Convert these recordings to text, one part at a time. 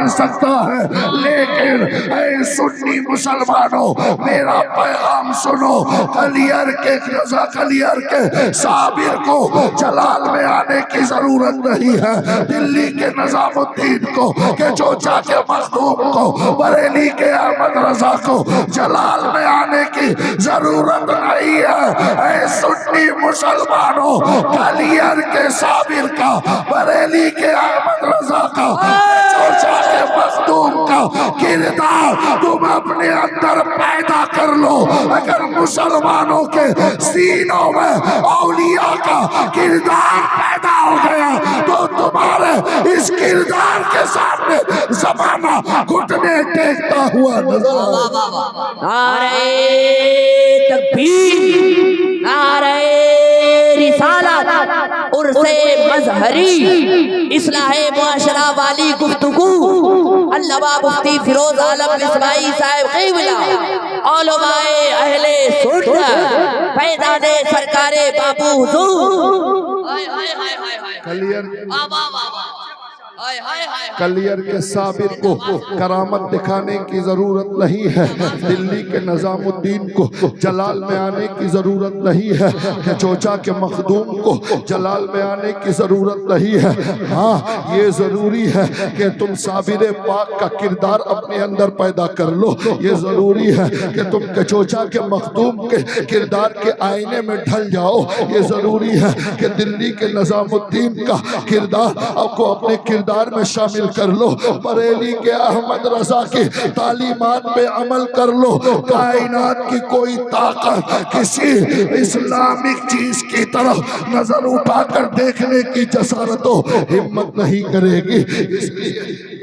کر سکتا ہے، لیکن اے سنی مسلمانوں میرا پیغام سنو، کلیئر کے صابر کو جلال میں آنے کی ضرورت نہیں ہے، دلی کے نظام الدین کو، کہ چوچا کے مخدوم کو، بریلی کے احمد رضا کو جلال میں آنے کی ضرورت نہیں ہے۔ اے سنی مسلمانوں، کلیئر کے صابر کا، بریلی کے احمد رضا کا، چوچا کے مخدوم کا کردار تم اپنے اندر پیدا کر لو۔ اگر مسلمانوں کے سینوں میں اولیاء کا کردار پیدا ہو گیا تو تمہارے اس کردار کے سامنے زمانہ گھٹنے ٹیکتا ہوا نظر آئے۔ نعرہ تکبیر، نعرہ رسالت، عرص مظہری، اصلاح معاشرہ والی گفتگو، علامہ مفتی فیروز عالم مصباحی صاحب قبلہ، علماء اہل سنت، فیضان سرکار بابو حضور۔ کلیئر کے صابر کو کرامت دکھانے کی ضرورت نہیں ہے، دلی کے نظام الدین کو جلال میں آنے کی ضرورت نہیں ہے، کہ چوچا کے مخدوم کو جلال میں آنے کی ضرورت نہیں ہے۔ ہاں یہ ضروری ہے کہ تم صابر پاک کا کردار اپنے اندر پیدا کر لو، یہ ضروری ہے کہ تم چوچا کے مخدوم کے کردار کے آئینے میں ڈھل جاؤ، یہ ضروری ہے کہ دلی کے نظام الدین کا کردار آپ کو اپنے کردار میں شامل کر لو، بریلی کے احمد رضا کی تعلیمات پہ عمل کر لو۔ کائنات کی کوئی طاقت کسی اسلامک چیز کی طرف نظر اٹھا کر دیکھنے کی جسارت و ہمت نہیں کرے گی۔ اس لیے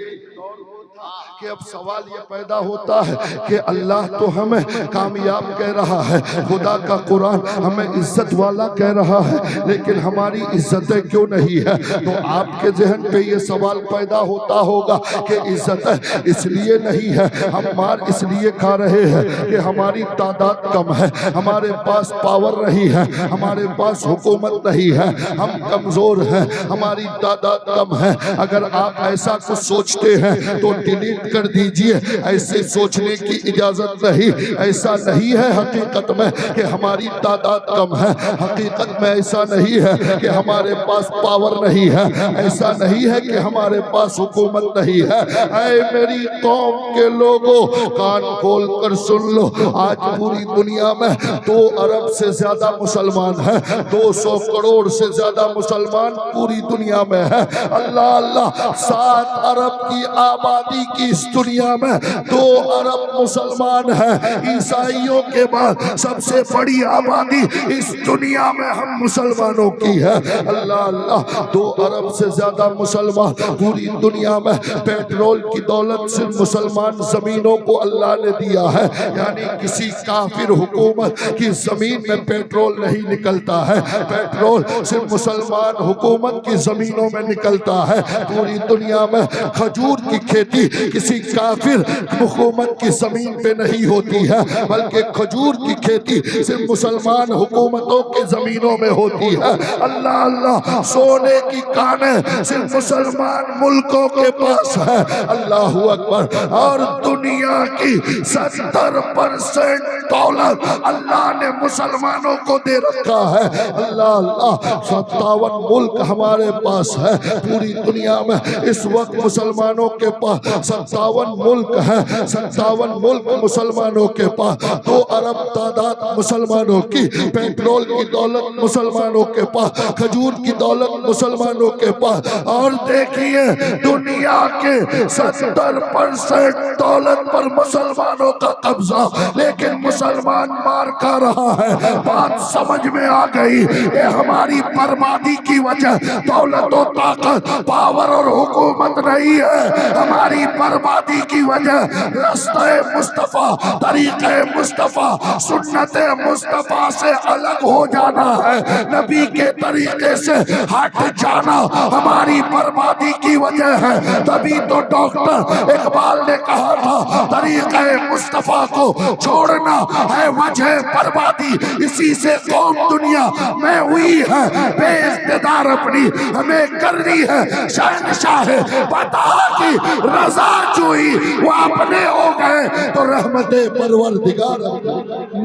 کہ اب سوال یہ پیدا ہوتا ہے کہ اللہ تو ہمیں کامیاب کہہ رہا ہے، خدا کا قرآن ہمیں عزت والا کہہ رہا ہے، لیکن ہماری عزتیں کیوں نہیں ہے؟ تو آپ کے ذہن پہ یہ سوال پیدا ہوتا ہوگا کہ عزتیں اس لیے نہیں ہے، ہم مار اس لیے کھا رہے ہیں کہ ہماری تعداد کم ہے، ہمارے پاس پاور نہیں ہے، ہمارے پاس حکومت نہیں ہے، ہم کمزور ہیں، ہماری تعداد کم ہے۔ اگر آپ ایسا کچھ سوچتے ہیں تو ڈیلیٹ کر دیجئے، ایسے سوچنے کی اجازت نہیں۔ ایسا نہیں ہے حقیقت میں کہ ہماری تعداد کم ہے، حقیقت میں ایسا نہیں ہے کہ ہمارے پاس پاور نہیں ہے، ایسا نہیں ہے کہ ہمارے پاس حکومت نہیں ہے۔ اے میری قوم کے لوگوں، کان کھول کر سن لو، آج پوری دنیا میں 2 ارب سے زیادہ مسلمان ہیں، 200 کروڑ سے زیادہ مسلمان پوری دنیا میں ہیں۔ اللہ اللہ، 7 ارب کی آبادی کی اس دنیا میں 2 ارب مسلمان ہیں۔ عیسائیوں کے بعد سب سے بڑی آبادی اس دنیا میں ہم مسلمانوں کی ہے۔ اللہ اللہ، 2 ارب سے زیادہ مسلمان پوری دنیا میں، پیٹرول کی دولت صرف مسلمان زمینوں کو اللہ نے دیا ہے، یعنی کسی کافر حکومت کی زمین میں پیٹرول نہیں نکلتا ہے، پیٹرول صرف مسلمان حکومت کی زمینوں میں نکلتا ہے۔ پوری دنیا میں کھجور کی کھیتی کسی کافر حکومت کی زمین پہ نہیں ہوتی ہے، بلکہ کھجور کی کھیتی صرف مسلمان حکومتوں کی زمینوں میں ہوتی ہے۔ اللہ اللہ، سونے کی کانیں صرف مسلمان ملکوں کے پاس ہے۔ اللہ اکبر، اور دنیا کی 70% دولت اللہ نے مسلمانوں کو دے رکھا ہے۔ اللہ اللہ، 57 ملک ہمارے پاس ہے پوری دنیا میں۔ اس وقت مسلمانوں کے پاس 57 ملک ہیں، 57 ملک مسلمانوں کے پاس، 2 ارب تعداد مسلمانوں کی، پیٹرول کی دولت مسلمانوں کے پاس، کھجور کی دولت مسلمانوں کے پاس، اور دیکھیے دنیا کے 70% دولت پر مسلمانوں کا قبضہ، لیکن مسلمان مار کھا رہا ہے۔ بات سمجھ میں آ گئی، یہ ہماری بربادی کی وجہ دولت و طاقت، پاور اور حکومت نہیں ہے، ہماری بربادی کی وجہ رستہ مصطفیٰ، طریقہ مصطفیٰ، سنت مصطفیٰ سے الگ ہو جانا ہے، نبی کے طریقے سے ہٹ جانا ہماری بربادی کی وجہ ہے۔ تبھی تو ڈاکٹر اقبال نے کہا تھا طریقہ مصطفیٰ کو چھوڑنا ہے وجہ بربادی، اسی سے قوم دنیا میں ہوئی ہے بے اقتدار، اپنی ہمیں کرنی ہے شہنشاہ بتا کی رضا جوئی، وہ اپنے ہو گئے تو رحمت پروردگار۔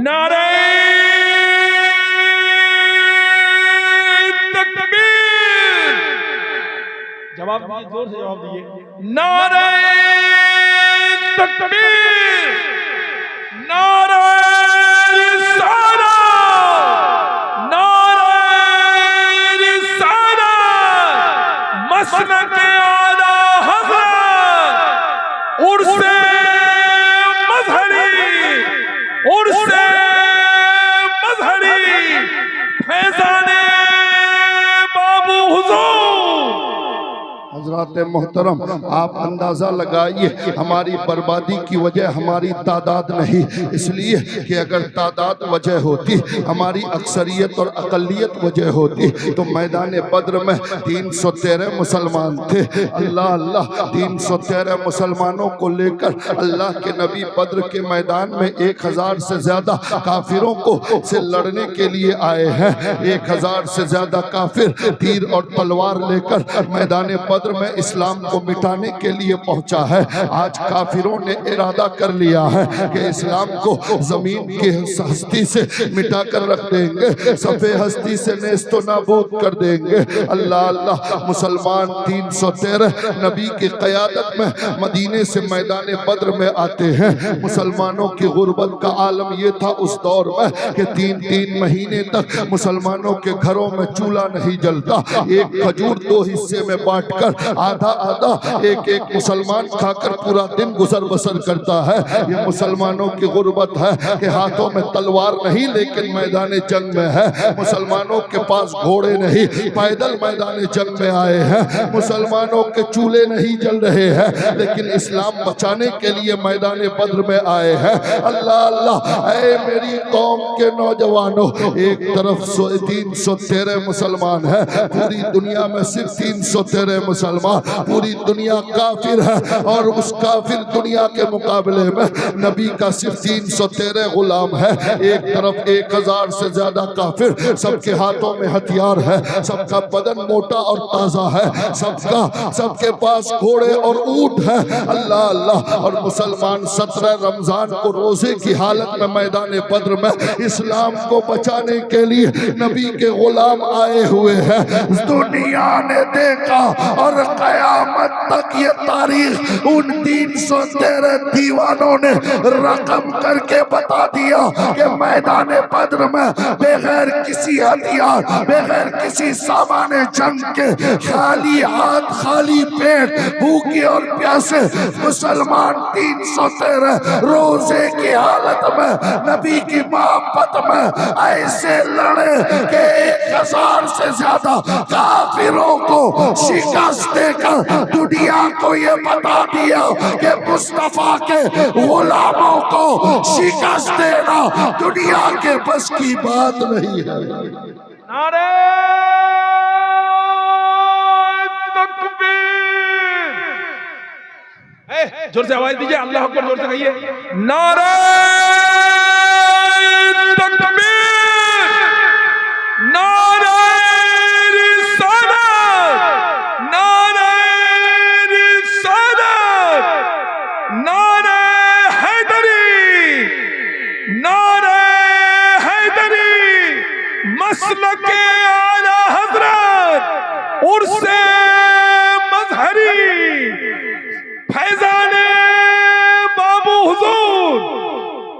نعرہ تکبیر، جواب دیجیے، زور سے جواب دیجیے، نعرہ تکبیر، نعرہ رسالہ، نعرہ رسالہ، مسلک اعلی حضرت عرس مظہری، عرس مظہری، فیضان بابو حضور۔ حضرات محترم، آپ اندازہ لگائیے ہماری بربادی کی وجہ ہماری تعداد نہیں، اس لیے کہ اگر تعداد وجہ ہوتی، ہماری اکثریت اور اقلیت وجہ ہوتی تو میدان بدر میں 313 مسلمان تھے۔ اللہ اللہ، 313 مسلمانوں کو لے کر اللہ کے نبی بدر کے میدان میں 1000 سے زیادہ کافروں کو سے لڑنے کے لیے آئے ہیں۔ 1000 سے زیادہ کافر تیر اور تلوار لے کر میدان بدر میں اسلام کو مٹانے کے لیے پہنچا ہے۔ آج کافروں نے ارادہ کر لیا ہے کہ اسلام کو زمین کی ہستی سے مٹا کر رکھ دیں گے، صفحے ہستی سے نیست و نابود کر دیں گے۔ اللہ اللہ، مسلمان 313 نبی کی قیادت میں مدینے سے میدان بدر میں آتے ہیں۔ مسلمانوں کی غربت کا عالم یہ تھا اس دور میں کہ 3 مہینے تک مسلمانوں کے گھروں میں چولہا نہیں جلتا، ایک کھجور 2 حصے میں بانٹ کر آدھا آدھا ایک مسلمان کھا کر پورا دن گزر بسر کرتا ہے۔ یہ مسلمانوں کی غربت ہے کہ ہاتھوں میں تلوار نہیں لیکن میدان جنگ میں ہے۔ مسلمانوں کے پاس گھوڑے نہیں، پیدل میدان جنگ میں آئے ہیں۔ مسلمانوں کے چولہے نہیں جل رہے ہیں لیکن اسلام بچانے کے لیے میدان بدر میں آئے ہیں۔ اللہ اللہ، اے میری قوم کے نوجوانوں، ایک طرف 313 مسلمان ہیں، پوری دنیا میں صرف 313 مسلمان، پوری دنیا کافر ہے، اور اس کافر دنیا کے مقابلے میں نبی کا صرف 313 غلام ہے۔ ایک طرف 1000 سے زیادہ کافر، سب کے ہاتھوں میں ہتھیار ہے، سب کا بدن موٹا اور تازہ ہے، سب کے پاس گھوڑے اور اونٹ ہے۔ اللہ اللہ، اور مسلمان 17 رمضان کو روزے کی حالت میں میدان بدر میں اسلام کو بچانے کے لیے نبی کے غلام آئے ہوئے ہیں۔ دنیا نے دیکھا اور قیامت تک یہ تاریخ ان 313 دیوانوں نے رقم کر کے بتا دیا کہ میدان بدر میں بغیر کسی ہتھیار، بغیر کسی سامان جنگ کے، خالی ہاتھ خالی پیٹ، بھوکے اور پیاسے مسلمان 313 روزے کی حالت میں نبی کی محبت میں ایسے لڑے کہ 1000 سے زیادہ کافروں کو شکست دے کر دنیا کو یہ بتا دیا کہ مصطفیٰ کے غلاموں کو شکست دینا دنیا کے بس کی بات نہیں ہے۔ نعرہ تکبیر، زور سے آواز دیجئے، اللہ اکبر، زور سے کہیے، نعرہ تکبیر، نعرہ رسالت، نعرہ رسالت، نعرہ حیدری، نعرہ حیدری، مسلک اعلی حضرت عرس مظہری، فیضان بابو حضور۔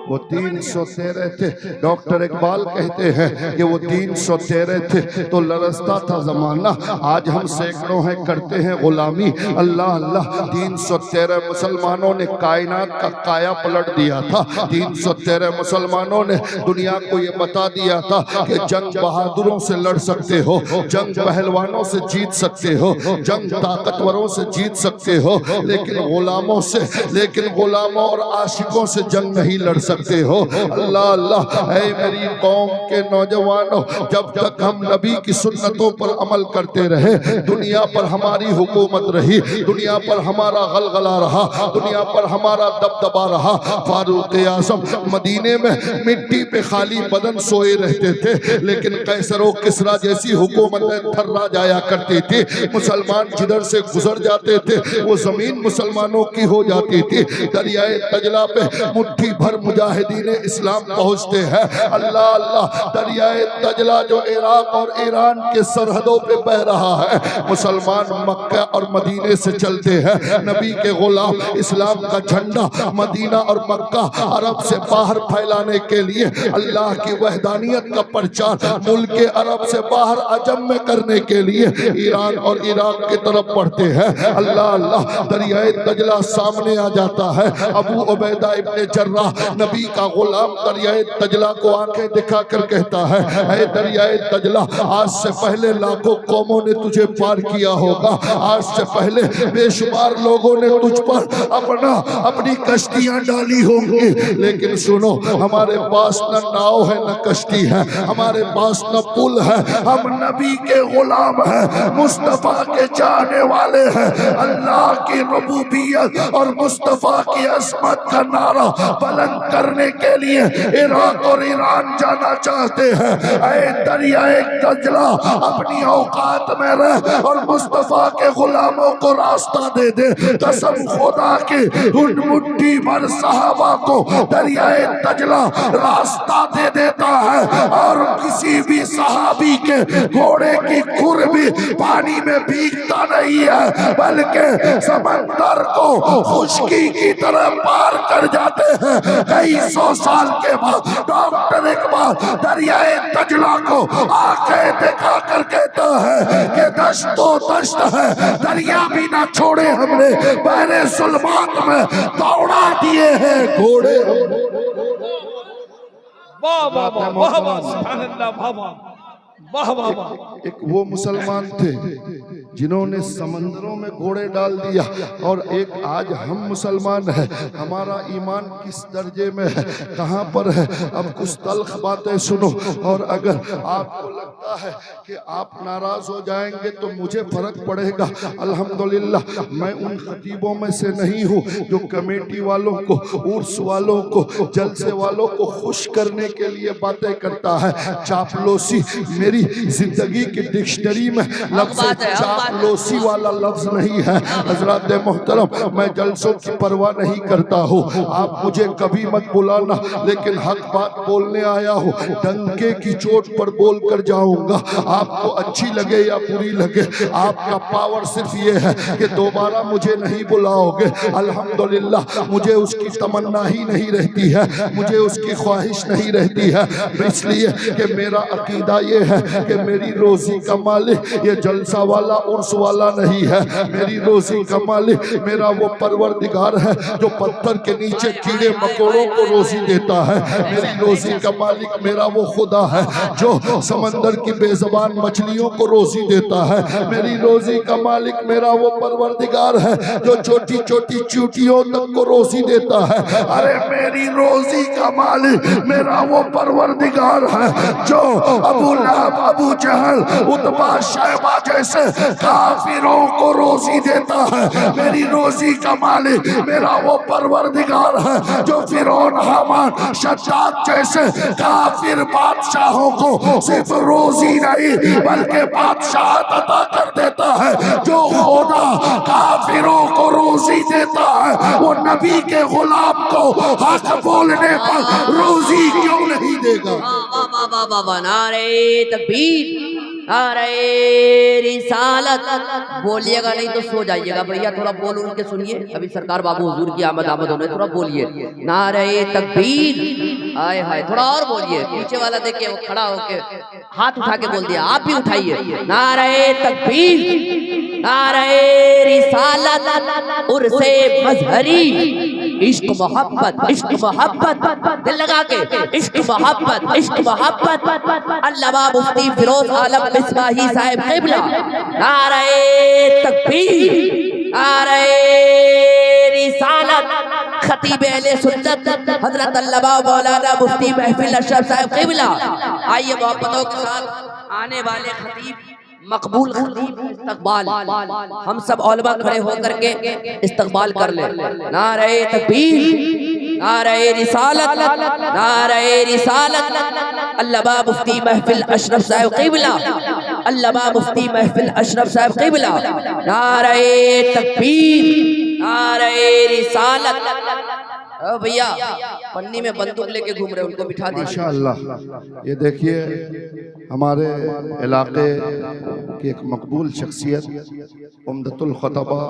وہ 313 تھے، ڈاکٹر اقبال کہتے ہیں کہ وہ 313 تھے تو لرزتا تھا زمانہ، آج ہم سینکڑوں ہیں کرتے ہیں غلامی۔ اللہ اللہ، 313 مسلمانوں نے کائنات کا کایا پلٹ دیا تھا۔ 313 مسلمانوں نے دنیا کو یہ بتا دیا تھا کہ جنگ بہادروں سے لڑ سکتے ہو، جنگ پہلوانوں سے جیت سکتے ہو، جنگ طاقتوروں سے جیت سکتے ہو، لیکن غلاموں اور عاشقوں سے جنگ نہیں لڑ سکتے۔ سکتے ہو۔ اللہ اللہ، اے میری قوم کے نوجوانوں، جب تک ہم نبی کی سنتوں پر عمل کرتے رہے، دنیا پر ہماری حکومت رہی، دنیا پر ہمارا غلغلہ رہا، دنیا پر ہمارا دبدبا رہا۔ فاروق اعظم مدینے میں مٹی پہ خالی بدن سوئے رہتے تھے، لیکن قیصر و کسریٰ جیسی حکومتیں تھرا جایا کرتی تھی۔ مسلمان جدھر سے گزر جاتے تھے وہ زمین مسلمانوں کی ہو جاتی تھی۔ دریائے دجلہ پہ مٹھی بھر مجاہدین اسلام پہنچتے ہیں۔ اللہ اللہ، دریائے دجلہ جو عراق اور ایران کے سرحدوں پہ بہ رہا ہے، مسلمان مکہ اور مدینے سے چلتے ہیں۔ نبی کے غلام اسلام کا جھنڈا مدینہ اور مکہ عرب سے باہر پھیلانے کے لیے، اللہ کی وحدانیت کا پرچار ملک عرب سے باہر عجم میں کرنے کے لیے ایران اور عراق کی طرف بڑھتے ہیں۔ اللہ اللہ، دریائے دجلہ سامنے آ جاتا ہے۔ ابو عبیدہ ابن جراح نبی کا غلام دریائے دجلہ کو آنکھیں دکھا کر کہتا ہے، اے دریائے دجلہ، آج سے پہلے لاکھوں قوموں نے تجھے پار کیا ہوگا، آج سے پہلے بے شمار لوگوں نے تجھ پر اپنی کشتیاں ڈالی ہوں گی، لیکن سنو، ہمارے پاس نہ ناؤ ہے نہ کشتی ہے، ہمارے پاس نہ پل ہے، ہم نبی کے غلام ہیں، مصطفیٰ کے چاہنے والے ہیں۔ اللہ کی ربوبیت اور مصطفیٰ کی عظمت کا نعرہ بلند کرنے کے لیے عراق اور ایران جانا چاہتے ہیں۔ اے دریائے دجلہ، اپنی اوقات میں رہ اور مصطفیٰ کے غلاموں کو راستہ دے دے۔ قسم خدا کی، ان مٹھی بھر صحابہ کو دریائے دجلہ راستہ دے دیتا ہے، اور کسی بھی صحابی کے گھوڑے کی کھر بھی پانی میں بھیگتا نہیں ہے، بلکہ سمندر کو خشکی کی طرح پار کر جاتے ہیں۔ کئی سو سال کے بعد ڈاکٹر اقبال دریائے دجلہ کو آنکھیں دکھا کر کہتا ہے کہ دشت و دشت ہے، دریا بھی نہ چھوڑے ہم نے، بحر ظلمات میں دوڑا دیے ہیں گھوڑے۔ واہ واہ واہ واہ واہ، سبحان اللہ، واہ واہ واہ واہ واہ۔ ایک وہ مسلمان تھے جنہوں نے سمندروں میں گھوڑے ڈال دیا، اور ایک آج ہم مسلمان ہیں، ہمارا ایمان کس درجے میں ہے، کہاں پر ہے۔ اب کچھ تلخ باتیں سنو، اور اگر آپ کو لگتا ہے کہ آپ ناراض ہو جائیں گے تو مجھے فرق پڑے گا، الحمدللہ میں ان خطیبوں میں سے نہیں ہوں جو کمیٹی والوں کو، عرس والوں کو، جلسے والوں کو خوش کرنے کے لیے باتیں کرتا ہے۔ چاپلوسی میری زندگی کی ڈکشنری میں لفظ چاپلوسی والا لفظ نہیں ہے۔ حضرات محترم، میں جلسوں کی پرواہ نہیں کرتا ہوں، آپ مجھے کبھی مت بلانا، لیکن حق بات بولنے آیا ہوں، ڈنکے کی چوٹ پر بول کر جاؤں گا۔ آپ کو اچھی لگے یا بری لگے، آپ کا پاور صرف یہ ہے کہ دوبارہ مجھے نہیں بلاؤ گے۔ الحمدللہ، مجھے اس کی تمنا ہی نہیں رہتی ہے، مجھے اس کی خواہش نہیں رہتی ہے، اس لیے کہ میرا عقیدہ یہ ہے کہ میری روزی کا مالک یہ جلسہ والا عرس والا نہیں ہے، میری روزی کا مالک میرا وہ پروردگار ہے جو پتھر کے نیچے کیڑے مکوڑوں کو روزی دیتا ہے، میری روزی کا مالک میرا وہ خدا ہے جو سمندر کی بے زبان مچھلیوں کو روزی دیتا ہے، میری روزی کا مالک میرا وہ پروردگار ہے جو چھوٹی چھوٹی چیونٹیوں تک کو روزی دیتا ہے۔ ارے میری روزی کا مالک میرا وہ پروردگار ہے جو ابو لہب، ابو جہل، عتبہ، شیبہ جیسے کافروں کو روزی دیتا ہے، میری روزی کا مالک میرا وہ پروردگار ہے جو فرعون، حامان، شداد جیسے کافر بادشاہوں کو صرف روزی نہیں بلکہ بادشاہت عطا کر دیتا ہے۔ جو خدا کافروں کو روزی دیتا ہے وہ نبی کے غلام کو حق بولنے پر روزی کیوں نہیں دے گا؟ نعرہ تکبیر، نعرہ رسالت۔ بولیے گا نہیں تو سو جائیے گا، بھیا تھوڑا بول ان کے سنیے، ابھی سرکار بابو حضور کی آمد ہونے، تھوڑا بولیے نعرہ تکبیر، آئے ہائے تھوڑا اور بولیے۔ پیچھے والا دیکھیں وہ کھڑا ہو کے ہاتھ اٹھا کے بول دیا، آپ بھی اٹھائیے نعرہ تکبیر، نعرہ رسالت، عرس مظہری، عشق محبت، عشق محبت، دل لگا کے عشق محبت، عشق محبت، علامہ مفتی فیروز عالم مصباحی صاحب قبلہ، نعرہ تکبیر، نعرہ رسالت۔ خطیب اہل سنت حضرت علامہ مولانا مفتی محفل اشرف صاحب قبلہ. آئیے محبتوں کے ساتھ آنے والے خطیب مقبول خطیب استقبال ہم سب علماء کھڑے ہو کر کے استقبال کر لیں. نعرہ تکبیر، نعرہ رسالت، نعرہ رسالت. علامہ مفتی محفل اشرف صاحب قبلہ، علامہ مفتی محفل اشرف صاحب قبلہ. نعرہ تکبیر، نعرہ رسالت. بھیا پنی میں بندوق لے کے گھوم رہے ان کو بٹھا دیجیے. ماشاءاللہ. یہ دیکھیے ہمارے علاقے کی ایک مقبول شخصیت عمدۃ الخطبہ،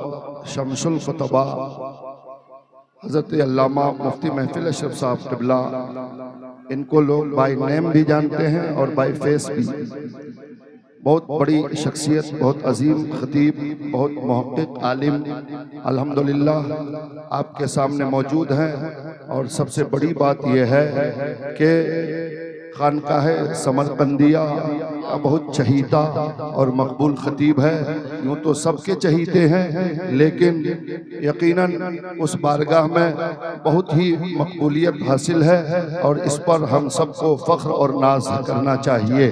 شمس الخطبہ حضرت علامہ مفتی محفل اشرف صاحب قبلہ. ان کو لوگ بائی نیم بھی جانتے ہیں اور بائی فیس بھی. بہت بڑی شخصیت، بہت عظیم خطیب، بہت محقق عالم الحمدللہ آپ کے سامنے موجود ہیں. اور سب سے بڑی بات یہ ہے کہ خانقاہ سمرقندیہ کا بہت چہیتا اور مقبول خطیب ہے. یوں تو سب کے چہیتے ہیں لیکن یقیناً اس بارگاہ میں بہت ہی مقبولیت حاصل ہے اور اس پر ہم سب کو فخر اور ناز کرنا چاہیے.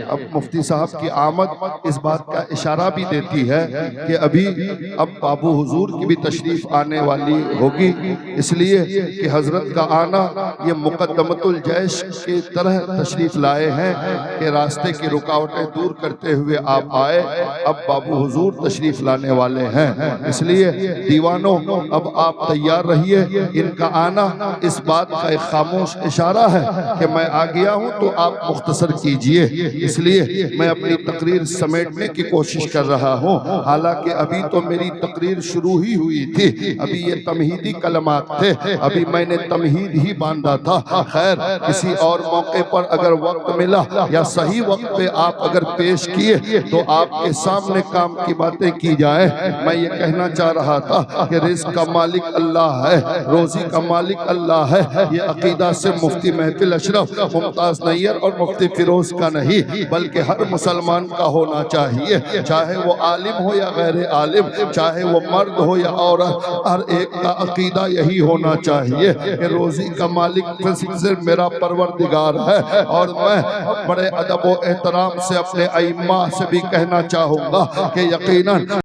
اب مفتی صاحب کی آمد اس بات کا اشارہ بھی دیتی ہے کہ اب بابو حضور کی بھی تشریف آنے والی ہوگی. اس لیے کہ حضرت کا آنا یہ مقدمۃ الجیش کی طرح تشریف لائے ہیں کہ راستے کی رکاوٹیں دور کرتے ہوئے آپ آئے. اب بابو حضور تشریف لانے والے ہیں. اس لیے دیوانوں اب آپ تیار رہیے. ان کا آنا اس بات کا ایک خاموش اشارہ ہے کہ میں آ گیا ہوں تو آپ مختصر کیجئے. اس لیے میں اپنی تقریر سمیٹنے کی کوشش کر رہا ہوں. حالانکہ ابھی تو میری تقریر شروع ہی ہوئی تھی. ابھی یہ تمہیدی کلمات تھے. ابھی میں نے تمہید ہی باندھا تھا. خیر کسی اور موقع پر اگر وقت ملا یا صحیح وقت پہ آپ اگر پیش کیے تو آپ کے سامنے کام کی باتیں کی جائیں. میں یہ کہنا چاہ رہا تھا کہ رزق کا مالک اللہ ہے، روزی کا مالک اللہ ہے. یہ عقیدہ سے مفتی محفل اشرف، ممتاز نیر اور مفتی فیروز کا نہیں بلکہ ہر مسلمان کا ہونا چاہیے. چاہے وہ عالم ہو یا غیر عالم، چاہے وہ مرد ہو یا عورت، ہر ایک کا عقیدہ یہی ہونا چاہیے کہ روزی کا مالک صرف میرا پروردگار ہے. اور میں بڑے ادب و احترام سے اپنے ائمہ سے بھی کہنا چاہوں گا کہ یقیناً